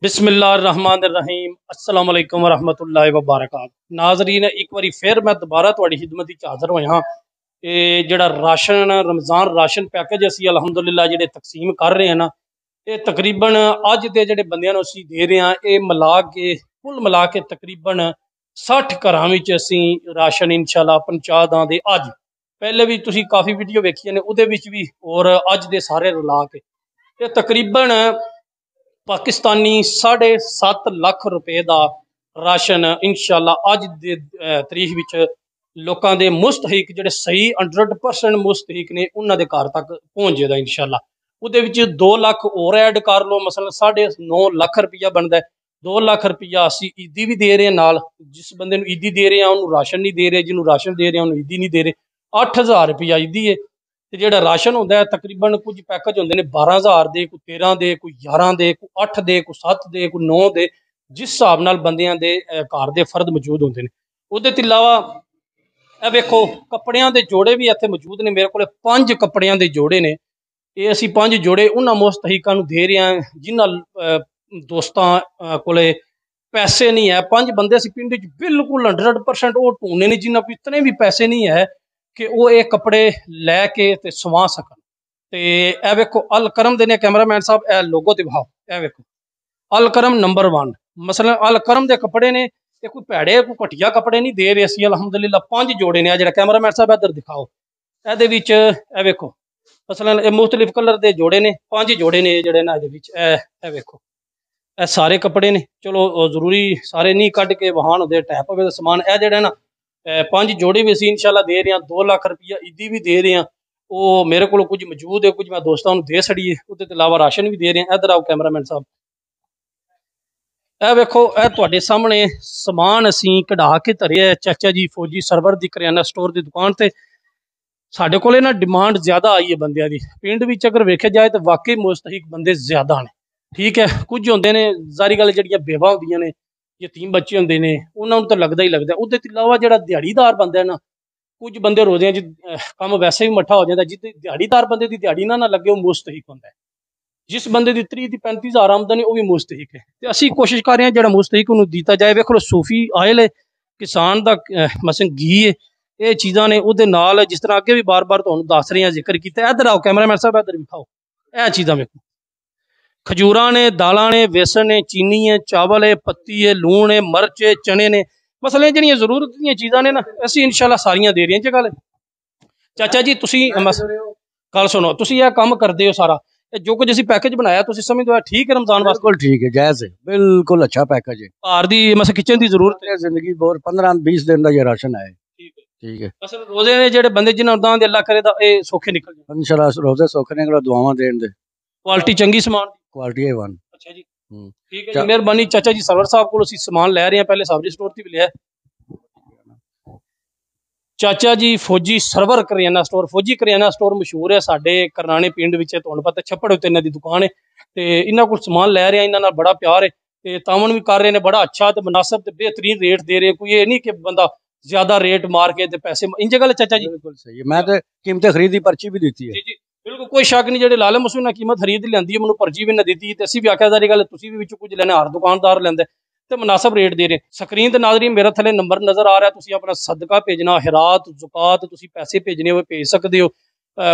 बिस्मिल्लाहिर्रहमानिर्रहीम अस्सलाम वालेकुम वरहमतुल्लाहि वबरकातुहू। नाजरीन एक बारी फिर मैं दोबारा तुहाडी खिदमत विच हाज़र होया। ये जिहड़ा राशन रमज़ान राशन पैकेज असी अलहमदुलिल्लाह जिहड़े तकसीम कर रहे हैं ना, ये तकरीबन अज दे जिहड़े बंदियां नूं असीं दे रहे हैं, ये मिला के कुल मिला के तकरीबन 60 घरां विच असीं राशन इंशाअल्लाह पहुंचा दांगे। अज पहले भी तुसीं काफ़ी वीडियो वेखियां ने, उहदे विच भी और अज दे सारे रला के ये तकरीबन पाकिस्तानी 7.5 लाख रुपए का राशन इंशाअल्लाह अज दे तरीक विच लोकां दे मुस्तहिक जिहड़े सही 100% मुस्तहिक ने उन्हां दे घर तक पहुंच जाएगा इंशाअल्लाह। उहदे विच 2 लाख और ऐड कर लो, मसलन 9.5 लाख रुपया बनता है। 2 लाख रुपया असी ईदी भी दे रहे हैं नाल, जिस बंदे नूं ईदी दे रहे हैं उन्होंने राशन नहीं दे रहे, जिन्होंने राशन दे रहे हैं उन्होंने ईदी नहीं दे रहे। 8,000 रुपया ईदी है ते जिहड़ा राशन होंदा है तकरीबन कुछ पैकेज होंदे ने 12,000 दे, कोई 13 दे, कोई 11 दे, कोई 8 दे, कोई 7 दे, कोई 9 दे, जिस हिसाब नाल बंदियां दे घर दे फर्द मौजूद होंदे ने। उहदे तो इलावा ए वेखो कपड़ियां दे जोड़े भी इत्थे मौजूद ने। मेरे को 5 कपड़ियां दे जोड़े ने, ये असी 5 जोड़े उन्हां मुस्तहिकां नूं दे रहे हैं जिन्हां दोस्तां कोले पैसे नहीं है। 5 बंदे असी पिंड च बिल्कुल 100% वो ढूंढने ने जिन्हां को इतने भी पैसे नहीं है कि वो ये कपड़े लैके ते सवा सकन। ते ए वेखो अल करम देने कैमरामैन साहब ए लोगो दिखाओ, ए वेखो अल करम नंबर 1। मसलन अल करम दे कपड़े ने, ये कोई भैड़े कोई घटिया कपड़े नहीं दे रहे असी अलहमदुलिल्लाह। 5 जोड़े ने, जिहड़ा कैमरामैन साहब इधर दिखाओ, ए विच ए वेखो मसलन ये मुख्तलिफ कलर के जोड़े ने, 5 जोड़े ने जिहड़े ना इहदे विच ए वेखो ए सारे कपड़े ने। चलो जरूरी सारे नहीं कट के वहान होते टैप हो समान। ए जिहड़े ना 5 जोड़े भी असी इंशाअल्लाह दे रहे हैं। 2 लाख रुपया ईदी भी दे रहे हैं, वो मेरे को कुछ मौजूद है, कुछ मैं दोस्तों को दे छड़िए। उसके अलावा राशन भी दे रहे हैं। इधर आओ कैमरामैन साहब, ए वेखो ए तुहाडे सामने समान असी कढ़ा के धरे है चाचा जी फौजी सरवर की करियाना स्टोर की दुकान से। साढ़े को ना डिमांड ज्यादा आई है बंदियां की। पिंड विच अगर वेखे जाए तो वाकई मुस्तहिक बंदे ज्यादा ने, ठीक है। कुछ होंदे ने जारी गल जिहड़ियां बेवा होंदियां ने, यतीम बच्चे होंदे ने, उन्हां नूं तां लगदा ही लगदा। उहदे तो इलावा जिहड़ा दिहाड़ीदार बंदा है ना, कुछ बंदे रोज़ियां च काम वैसे भी मट्ठा हो जाता, जिद्द दिहाड़ीदार बंदे की दिहाड़ी ना लगे वो मुस्तहिक होंदा है। जिस बंदे की 30 की 35,000 आमदनी वो भी मुस्तहिक है। तो असी कोशिश कर रहे हैं जो मुस्तहिक उन्होंने दिता जाए। वेख लो सूफी आयल है, किसान का मसलन घी है, ये चीज़ा ने उहदे नाल जिस तरह अगे भी बार बार तुहानूं दस रहे हैं जिक्र किया। इधर आओ कैमरामैन साहब, इधर दिखाओ यह चीज़ा वेखो, खजूर ने, दाल ने, बेसन है, चीनी है, चावल है, पत्ती है, लूण है, मर्च है, चने ने, मसले जिहड़ियां जरूरत दी चीज़ा ने ना असी इंशाअल्लाह सारियां दे रही हैं। गल चाचा जी तुसीं गल सुनो, तुसीं यह काम करते हो सारा जो कुछ असी पैकेज बनाया तुसीं समझदे हो ठीक है रमजान वास्ते? बिल्कुल ठीक है, जायज़ है, बिल्कुल अच्छा पैकेज है। घर दी मतलब किचन की जरूरत है, जिंदगी बहुत 15-20 दिन का ये राशन है। ठीक है। असल रोजे ने जेडे बंदे जिन्हां दां दे अल्लाह करे दा ए सौखे निकल जाए इंशाअल्लाह। रोजे सौखे निकल, दुआवां देन दे, क्वालिटी चंगी समान क्वालिटी A1। अच्छा जी, ठीक है जी, मेहरबानी। चाचा जी सरवर साहब को असीं समान लै रहे हैं, पहले सब्जी स्टोर ते भी लिया। चाचा जी फौजी सरवर करियाना स्टोर, फौजी करियाना स्टोर मशहूर है साडे करनाने पिंड विच, तुहानूं पता छप्पड़ उत्ते इन्हां दी दुकान है। ते इन्हां कोल समान लै रहे हैं, इन्हां नाल बड़ा प्यार है ते तावन भी कर रहे हैं, बड़ा अच्छा ते मुनासिब ते बेहतरीन रेट दे रहे हैं। कोई ये नहीं कि बंदा ज्यादा रेट मार के ते पैसे इंज गल चाचा जी? बिल्कुल सही है, मैं तो कीमतें खरीदी पर्ची भी दी है। जी जी बिल्कुल कोई शक नहीं। जो लाले मसूद ने कीमत खरीद लियांदी है, मैनूं पर्ची भी ना दी, तो असीं भी आख्या सारी गल तुसीं भी विचों कुछ लैना, हर दुकानदार लैंदा तो मुनासिब रेट दे रहे। स्क्रीन ते नाज़रीन मेरा थले नंबर नज़र आ रहा है, तुसीं अपना सदका भेजना, हिरात ज़कात तुसीं पैसे भेजने हो भेज सकते हो।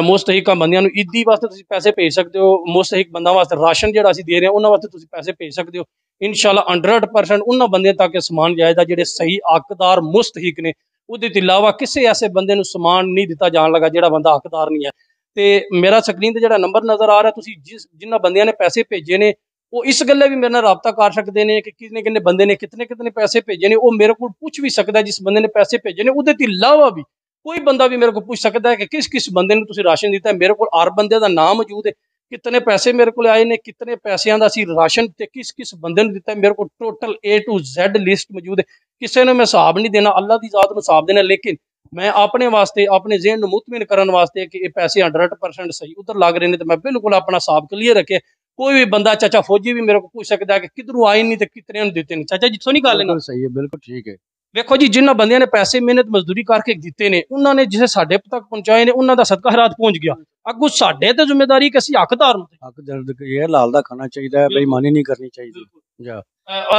मुस्तहिका बंदियां नूं ईदी वास्ते तुसीं पैसे भेज सकते हो, मुस्तहिक बंदा वास्ते राशन जिहड़ा असीं दे रहे हैं उन्हां वास्ते तुसीं पैसे भेज सकते हो। इंशाअल्लाह 100% उन्हां बंदियां तक समान जाएगा जिहड़े सही हकदार मुस्तहिक ने। उहदे तो इलावा किसी ऐसे बंदे नूं समान नहीं दिता जान लगा जिहड़ा बंदा हकदार नहीं है। तो मेरा स्क्रीन पर जिहड़ा नंबर नज़र आ रहा है, तुसीं जिन्हां बंदियां ने पैसे भेजे ने वो इस गल्ले भी मेरे नाल राबता कर सकते हैं कि कितने कितने बंदे ने कितने कितने पैसे भेजे ने, वो मेरे को पूछ भी सकता है। जिस बंदे ने पैसे भेजे ने उहदे तो इलावा भी कोई बंदा भी मेरे को पूछ सकता है कि किस किस बंदे ने तुसीं राशन दिता है। मेरे को हर बंदे का नाम मौजूद है, कितने पैसे मेरे को आए ने, कितने पैसों का असीं राशन ते किस किस बंदे ने दिता है। मेरे को total A to Z list मौजूद है। किसी ने मैं हिसाब नहीं देना, अल्लाह की जात नूं हिसाब देना, लेकिन मैं अपने वास्ते अपने ज़हन नूं मुतमिन करने वास्ते कि ये पैसे 100% सही उधर लग रहे हैं, तो मैं बिल्कुल अपना हिसाब क्लीयर रखे। कोई भी बंदा चाचा फौजी भी मेरे को पूछ सकता है कि किधरों आए नहीं तो कितने दिते नहीं। चाचा जी तो नहीं गल है ना? सही है, बिल्कुल ठीक है। देखो जी जिन्होंने बंदियां ने पैसे मेहनत मजदूरी करके दिते ने, उन्होंने जिसे साडे तक पहुंचाए ने उन्होंने दा सदका खैरात पहुंच गया। अगू साडे ते जिम्मेदारी कि असीं हकदार हक दर्द ये लाल दा खाना चाहिए, बेईमानी नहीं करनी चाहिए। जा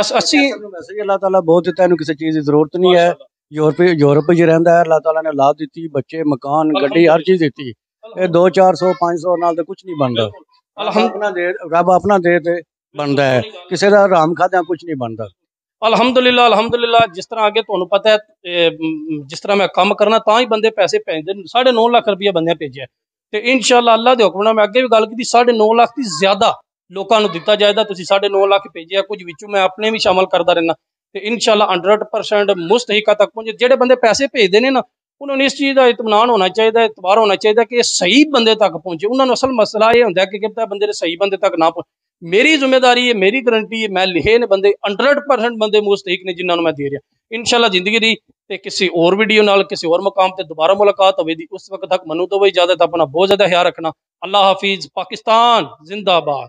ਅਸੀਂ वैसे ही अल्लाह ताला बहुत देता है, इन्हू किसी चीज़ की जरूरत नहीं है। यूरोप च रहिंदा है, अल्लाह ताला ने औलाद दी, बच्चे, मकान, गड्डी, हर चीज़ दी। ये 200-400-500 नाल तो कुछ नहीं बनता। रब अपना दे बनता है, किसी का हराम खाद्या कुछ नहीं बनता। ਅਲਹਮਦੁਲਿਲਾ ਅਲਹਮਦੁਲਿਲਾ। ਜਿਸ ਤਰ੍ਹਾਂ ਅੱਗੇ ਤੁਹਾਨੂੰ ਪਤਾ ਹੈ ਜਿਸ ਤਰ੍ਹਾਂ ਮੈਂ ਕੰਮ ਕਰਨਾ ਤਾਂ ਹੀ ਬੰਦੇ ਪੈਸੇ ਭੇਜਦੇ ਨੇ। 9.5 ਲੱਖ ਰੁਪਇਆ ਬੰਦਿਆਂ ਭੇਜਿਆ ਤੇ ਇਨਸ਼ਾਅੱਲਾ ਅੱਲਾ ਦੇ ਹੁਕਮ ਨਾਲ ਮੈਂ ਅੱਗੇ ਵੀ ਗੱਲ ਕੀਤੀ 9.5 ਲੱਖ ਦੀ ਜ਼ਿਆਦਾ ਲੋਕਾਂ ਨੂੰ ਦਿੱਤਾ ਜਾਏਗਾ। ਤੁਸੀਂ 9.5 ਲੱਖ ਭੇਜਿਆ, ਕੁਝ ਵਿੱਚੋਂ ਮੈਂ ਆਪਣੇ ਵੀ ਸ਼ਾਮਲ ਕਰਦਾ ਰਹਿਣਾ ਤੇ ਇਨਸ਼ਾਅੱਲਾ 100% ਮੁਸਤਹਿਕਾਂ ਤੱਕ ਪਹੁੰਚੇ। ਜਿਹੜੇ ਬੰਦੇ ਪੈਸੇ ਭੇਜਦੇ ਨੇ ਨਾ ਉਹਨਾਂ ਨੂੰ ਇਸ ਚੀਜ਼ ਦਾ ਇਤਮਾਨਾਨ ਹੋਣਾ ਚਾਹੀਦਾ, ਇਤਬਾਰ ਹੋਣਾ ਚਾਹੀਦਾ ਕਿ ਇਹ ਸਹੀ ਬੰਦੇ ਤੱਕ ਪਹੁੰਚੇ। ਉਹਨਾਂ ਨੂੰ ਅਸਲ ਮਸਲਾ ਇਹ ਹੁੰਦਾ ਕਿ ਕਿਤੇ ਬੰਦੇ ਦੇ ਸਹੀ ਬੰਦੇ ਤੱਕ ਨਾ ਪਹੁੰਚੇ। मेरी जिम्मेदारी है, मेरी गारंटी है, मैं लिखे ने बंदे 100% बंदे मुस्तहिक ने जिन्होंने मैं दे रहा। इंशाल्लाह जिंदगी दी ते किसी और वीडियो नाल किसी और मकाम ते दोबारा मुलाकात होगी। उस वक्त तक मनु तो इजाजत, अपना बहुत ज्यादा ख्याल रखना। अल्लाह हाफिज। पाकिस्तान जिंदाबाद।